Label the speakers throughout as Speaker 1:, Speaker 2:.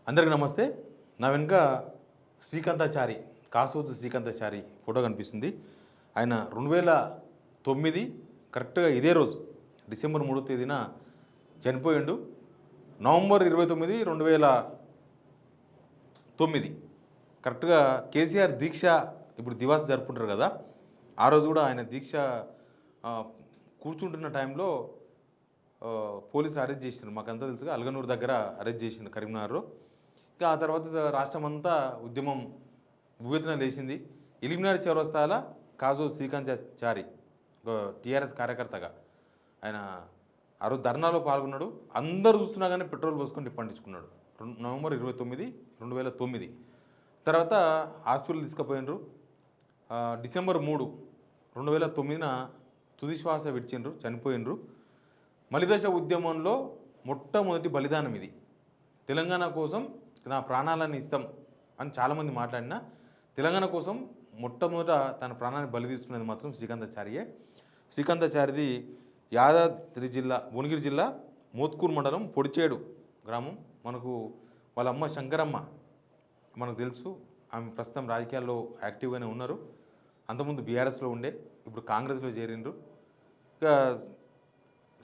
Speaker 1: అందరికీ నమస్తే. నా వెనుక శ్రీకాంతాచారి, కాసోజు శ్రీకాంతాచారి ఫోటో కనిపిస్తుంది. ఆయన 2009 కరెక్ట్గా ఇదే రోజు డిసెంబర్ 3వ తేదీన చనిపోయిండు. నవంబర్ 29, 2009 కరెక్ట్గా కేసీఆర్ దీక్ష ఇప్పుడు దివాస్ జరుపుకుంటారు కదా, ఆ రోజు కూడా ఆయన దీక్ష కూర్చుంటున్న టైంలో పోలీసులు అరెస్ట్ చేసినారు. మాకంతా తెలుసుగా, అల్గనూరు దగ్గర అరెస్ట్ చేసిండు కరీంనగర్లో. ఇంకా ఆ తర్వాత రాష్ట్రమంతా ఉద్యమం ఉవ్వెత్తున లేచింది. ఇలిమినార్ చౌరస్తాల కాసోజు శ్రీకాంతాచారి టీఆర్ఎస్ కార్యకర్తగా ఆయన ఆ రోజు ధర్నాలో పాల్గొన్నాడు. అందరూ చూస్తున్నా కానీ పెట్రోల్ పోసుకొని నిప్పండించుకున్నాడు. నవంబర్ 29, 2009 తర్వాత హాస్పిటల్ తీసుకుపోయినరు. డిసెంబర్ 3, 2009 తుది శ్వాస విడిచిండ్రు, చనిపోయినరు. మలిదశ ఉద్యమంలో మొట్టమొదటి బలిదానం ఇది. తెలంగాణ కోసం నా ప్రాణాలను ఇస్తాం అని చాలామంది మాట్లాడినా తెలంగాణ కోసం మొట్టమొదట తన ప్రాణాన్ని బలి తీసుకునేది మాత్రం శ్రీకాంతాచారియే. శ్రీకాంతాచారిది యాదాద్రి జిల్లా, భువనగిరి జిల్లా మోత్కూరు మండలం పొడిచేడు గ్రామం. మనకు వాళ్ళ అమ్మ శంకరమ్మ మనకు తెలుసు. ఆమె ప్రస్తుతం రాజకీయాల్లో యాక్టివ్గానే ఉన్నారు. అంతకుముందు బీఆర్ఎస్లో ఉండే, ఇప్పుడు కాంగ్రెస్లో చేరిండ్రు. ఇక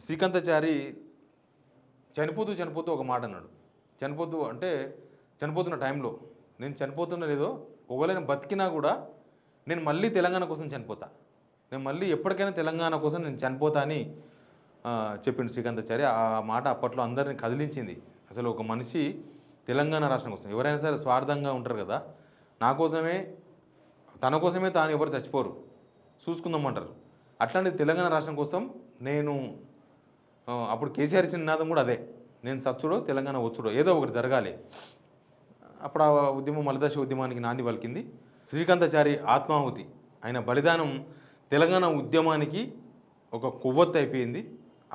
Speaker 1: శ్రీకాంతాచారి చనిపోతూ ఒక మాట అన్నాడు. చనిపోతున్న టైంలో, నేను చనిపోతున్నా లేదో, ఒకవేళ నేను బతికినా కూడా నేను మళ్ళీ తెలంగాణ కోసం చనిపోతా, నేను మళ్ళీ ఎప్పటికైనా తెలంగాణ కోసం నేను చనిపోతా అని చెప్పిండు శ్రీకాంతాచారి. ఆ మాట అప్పట్లో అందరిని కదిలించింది. అసలు ఒక మనిషి తెలంగాణ రాష్ట్రం కోసం, ఎవరైనా సరే స్వార్థంగా ఉంటారు కదా, నా కోసమే, తన కోసమే తాను ఎవరు చచ్చిపోరు, చూసుకుందామంటారు. అట్లాంటి తెలంగాణ రాష్ట్రం కోసం నేను, అప్పుడు కేసీఆర్ ఇచ్చిన నినాదం కూడా అదే, నేను చచ్చుడో తెలంగాణ వచ్చుడో ఏదో ఒకటి జరగాలి. అప్పుడు ఆ ఉద్యమం మలిదశ ఉద్యమానికి నాంది పలికింది. శ్రీకాంతాచారి ఆత్మాహుతి, ఆయన బలిదానం తెలంగాణ ఉద్యమానికి ఒక కొవ్వొత్తి అయిపోయింది.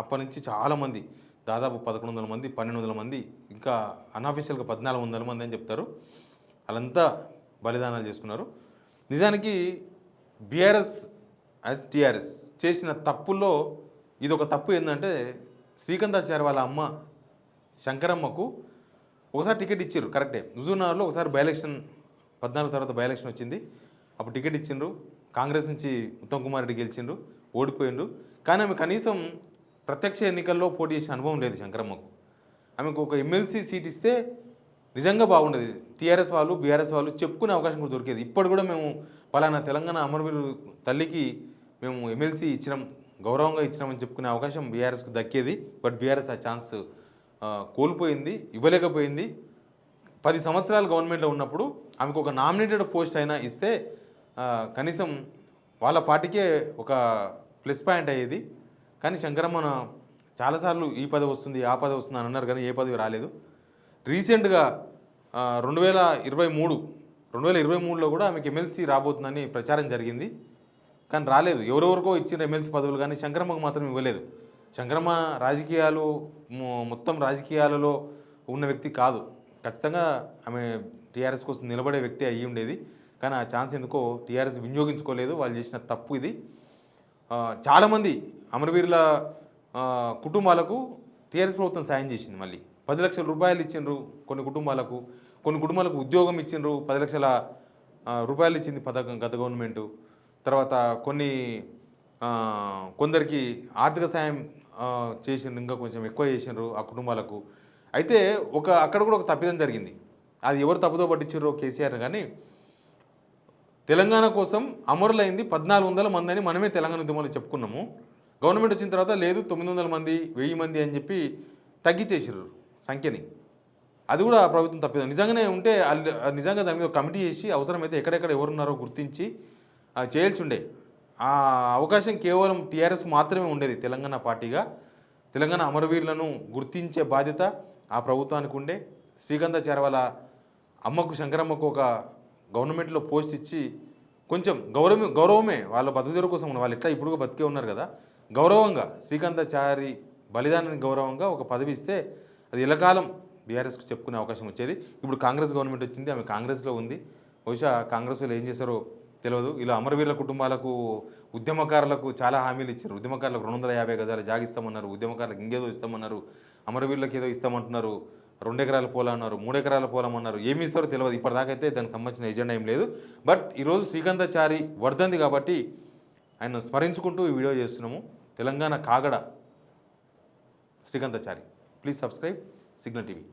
Speaker 1: అప్పటి నుంచి చాలామంది, దాదాపు 1100 మంది, 1200 మంది, ఇంకా అన్అఫీషియల్గా 1400 మంది అని చెప్తారు, వాళ్ళంతా బలిదానాలు చేసుకున్నారు. నిజానికి బీఆర్ఎస్ యాజ్ టీఆర్ఎస్ చేసిన తప్పుల్లో ఇదొక తప్పు. ఏంటంటే శ్రీకాంతాచారి వాళ్ళ అమ్మ శంకరమ్మకు ఒకసారి టికెట్ ఇచ్చారు, కరెక్టే. హుజూర్నగర్లో ఒకసారి బై ఎలక్షన్, 14 తర్వాత బై ఎలక్షన్ వచ్చింది. అప్పుడు టికెట్ ఇచ్చిండ్రు. కాంగ్రెస్ నుంచి ఉత్తమ్ కుమార్ రెడ్డి గెలిచిండ్రు, ఓడిపోయిండ్రు. కానీ ఆమె కనీసం ప్రత్యక్ష ఎన్నికల్లో పోటీ చేసిన అనుభవం లేదు శంకరమ్మకు. ఆమెకు ఒక ఎమ్మెల్సీ సీట్ ఇస్తే నిజంగా బాగుండేది. టీఆర్ఎస్ వాళ్ళు, బీఆర్ఎస్ వాళ్ళు చెప్పుకునే అవకాశం కూడా దొరికేది. ఇప్పుడు కూడా మేము పలానా తెలంగాణ అమరవీరు తల్లికి మేము ఎమ్మెల్సీ ఇచ్చినాం, గౌరవంగా ఇచ్చినామని చెప్పుకునే అవకాశం బీఆర్ఎస్కు దక్కేది. బట్ బీఆర్ఎస్ ఆ ఛాన్స్ కోల్పోయింది, ఇవ్వలేకపోయింది. 10 సంవత్సరాలు గవర్నమెంట్లో ఉన్నప్పుడు ఆమెకు ఒక నామినేటెడ్ పోస్ట్ అయినా ఇస్తే కనీసం వాళ్ళ పార్టీకే ఒక ప్లస్ పాయింట్ అయ్యేది. కానీ శంకరమ్మ చాలాసార్లు ఈ పదవి వస్తుంది, ఆ పదవి వస్తుంది అని అన్నారు, కానీ ఏ పదవి రాలేదు. రీసెంట్గా 2023లో కూడా ఆమెకు ఎమ్మెల్సీ రాబోతుందని ప్రచారం జరిగింది, కానీ రాలేదు. ఎవరెవరికో ఇచ్చిన ఎమ్మెల్సీ పదవులు కానీ శంకరమ్మకు మాత్రం ఇవ్వలేదు. శంకరమ్మ రాజకీయాలు, మొత్తం రాజకీయాలలో ఉన్న వ్యక్తి కాదు. ఖచ్చితంగా ఆమె టీఆర్ఎస్ కోసం నిలబడే వ్యక్తి అయ్యి ఉండేది. కానీ ఆ ఛాన్స్ ఎందుకో టీఆర్ఎస్ వినియోగించుకోలేదు. వాళ్ళు చేసిన తప్పు ఇది. చాలామంది అమరవీరుల కుటుంబాలకు టీఆర్ఎస్ ప్రభుత్వం సాయం చేసింది. మళ్ళీ 10 లక్షల రూపాయలు ఇచ్చిండ్రు కొన్ని కుటుంబాలకు ఉద్యోగం ఇచ్చిండ్రు, 10 లక్షల రూపాయలు ఇచ్చింది పథకం గత గవర్నమెంటు. తర్వాత కొందరికి ఆర్థిక సాయం చేసిండ్రు, ఇంకా కొంచెం ఎక్కువ చేసిండ్రు ఆ కుటుంబాలకు. అయితే అక్కడ కూడా ఒక తప్పిదం జరిగింది. అది ఎవరు తప్పుదో పట్టించారో కేసీఆర్, కానీ తెలంగాణ కోసం అమరులైంది 1400 మంది అని మనమే తెలంగాణ ఉద్యమంలో చెప్పుకున్నాము. గవర్నమెంట్ వచ్చిన తర్వాత లేదు 900 మంది, 1000 మంది అని చెప్పి తగ్గించేసారు సంఖ్యని. అది కూడా ప్రభుత్వం తప్పిదం. నిజంగానే ఉంటే నిజంగా దాని మీద కమిటీ చేసి అవసరమైతే ఎక్కడెక్కడ ఎవరున్నారో గుర్తించి చేయాల్సి ఉండే. ఆ అవకాశం కేవలం టీఆర్ఎస్ మాత్రమే ఉండేది. తెలంగాణ పార్టీగా తెలంగాణ అమరవీరులను గుర్తించే బాధ్యత ఆ ప్రభుత్వానికి ఉండే. శ్రీకాంతాచారి వాళ్ళ అమ్మకు, శంకరమ్మకు ఒక గవర్నమెంట్లో పోస్ట్ ఇచ్చి కొంచెం గౌరవమే వాళ్ళ బతుకుదెరువు కోసం, వాళ్ళు ఎట్లా ఇప్పుడు బతికే ఉన్నారు కదా, గౌరవంగా శ్రీకాంతాచారి బలిదానానికి గౌరవంగా ఒక పదవి ఇస్తే అది ఎల్లకాలం బీఆర్ఎస్కు చెప్పుకునే అవకాశం వచ్చేది. ఇప్పుడు కాంగ్రెస్ గవర్నమెంట్ వచ్చింది, ఆమె కాంగ్రెస్లో ఉంది. బహుశా కాంగ్రెస్ వాళ్ళు ఏం చేశారో తెలియదు. ఇలా అమరవీరుల కుటుంబాలకు, ఉద్యమకారులకు చాలా హామీలు ఇచ్చారు. ఉద్యమకారులకు 250 గజాలు జాగిస్తామన్నారు, ఉద్యమకారులకు ఇంకేదో ఇస్తామన్నారు, అమరవీరులకు ఏదో ఇస్తామంటున్నారు. 2 ఎకరాల పొలం అన్నారు, 3 ఎకరాల పొలం అన్నారు, ఏమి ఇస్తారో తెలియదు. ఇప్పటిదాకా అయితే దానికి సంబంధించిన ఎజెండా ఏం లేదు. బట్ ఈరోజు శ్రీకాంతాచారి వర్ధంతి కాబట్టి ఆయన స్మరించుకుంటూ ఈ వీడియో చేస్తున్నాము. తెలంగాణ కాగడ Srikanthachari. Please subscribe Signal TV.